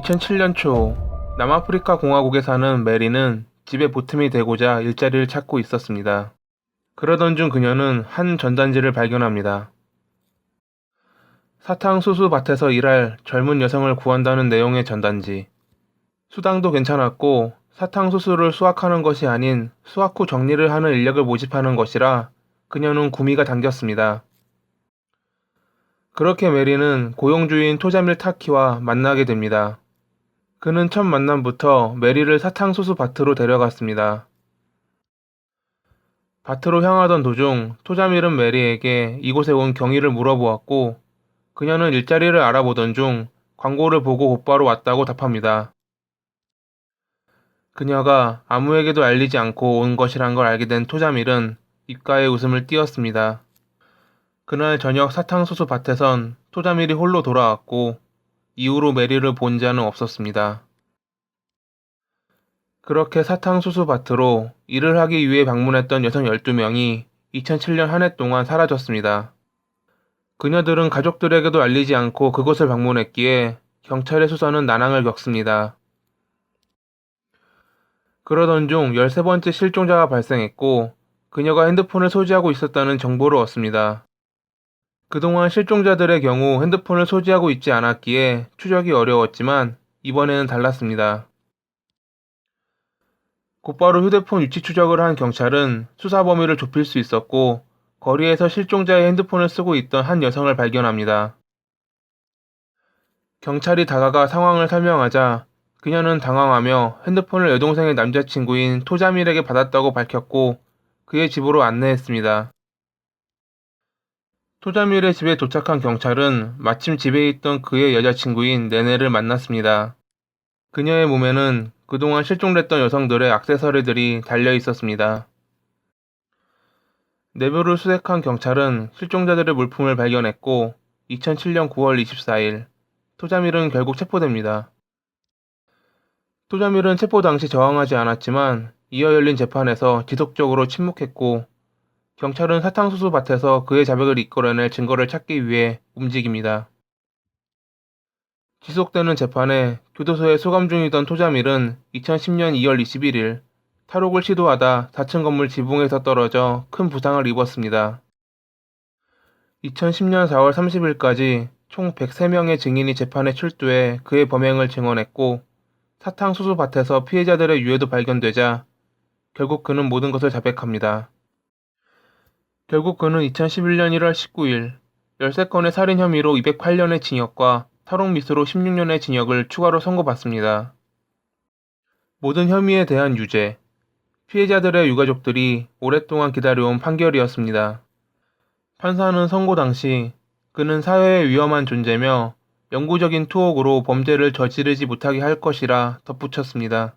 2007년 초 남아프리카 공화국에 사는 메리는 집의 보탬이 되고자 일자리를 찾고 있었습니다. 그러던 중 그녀는 한 전단지를 발견합니다. 사탕수수 밭에서 일할 젊은 여성을 구한다는 내용의 전단지. 수당도 괜찮았고 사탕수수를 수확하는 것이 아닌 수확 후 정리를 하는 인력을 모집하는 것이라 그녀는 구미가 당겼습니다. 그렇게 메리는 고용주인 토자밀 타키와 만나게 됩니다. 그는 첫 만남부터 메리를 사탕수수 밭으로 데려갔습니다. 밭으로 향하던 도중 토자밀은 메리에게 이곳에 온 경위를 물어보았고 그녀는 일자리를 알아보던 중 광고를 보고 곧바로 왔다고 답합니다. 그녀가 아무에게도 알리지 않고 온 것이란 걸 알게 된 토자밀은 입가에 웃음을 띄었습니다. 그날 저녁 사탕수수 밭에선 토자밀이 홀로 돌아왔고 이후로 메리를 본 자는 없었습니다. 그렇게 사탕수수 밭으로 일을 하기 위해 방문했던 여성 12명이 2007년 한 해 동안 사라졌습니다. 그녀들은 가족들에게도 알리지 않고 그곳을 방문했기에 경찰의 수사는 난항을 겪습니다. 그러던 중 13번째 실종자가 발생했고 그녀가 핸드폰을 소지하고 있었다는 정보를 얻습니다. 그동안 실종자들의 경우 핸드폰을 소지하고 있지 않았기에 추적이 어려웠지만 이번에는 달랐습니다. 곧바로 휴대폰 위치 추적을 한 경찰은 수사 범위를 좁힐 수 있었고 거리에서 실종자의 핸드폰을 쓰고 있던 한 여성을 발견합니다. 경찰이 다가가 상황을 설명하자 그녀는 당황하며 핸드폰을 여동생의 남자친구인 토자밀에게 받았다고 밝혔고 그의 집으로 안내했습니다. 토자밀의 집에 도착한 경찰은 마침 집에 있던 그의 여자친구인 네네를 만났습니다. 그녀의 몸에는 그동안 실종됐던 여성들의 액세서리들이 달려 있었습니다. 내부를 수색한 경찰은 실종자들의 물품을 발견했고 2007년 9월 24일 토자밀은 결국 체포됩니다. 토자밀은 체포 당시 저항하지 않았지만 이어 열린 재판에서 지속적으로 침묵했고 경찰은 사탕수수 밭에서 그의 자백을 이끌어낼 증거를 찾기 위해 움직입니다. 지속되는 재판에 교도소에 소감 중이던 토자밀은 2010년 2월 21일 탈옥을 시도하다 4층 건물 지붕에서 떨어져 큰 부상을 입었습니다. 2010년 4월 30일까지 총 103명의 증인이 재판에 출두해 그의 범행을 증언했고 사탕수수 밭에서 피해자들의 유해도 발견되자 결국 그는 모든 것을 자백합니다. 결국 그는 2011년 1월 19일 13건의 살인 혐의로 208년의 징역과 탈옥미수로 16년의 징역을 추가로 선고받습니다. 모든 혐의에 대한 유죄, 피해자들의 유가족들이 오랫동안 기다려온 판결이었습니다. 판사는 선고 당시 그는 사회에 위험한 존재며 영구적인 투옥으로 범죄를 저지르지 못하게 할 것이라 덧붙였습니다.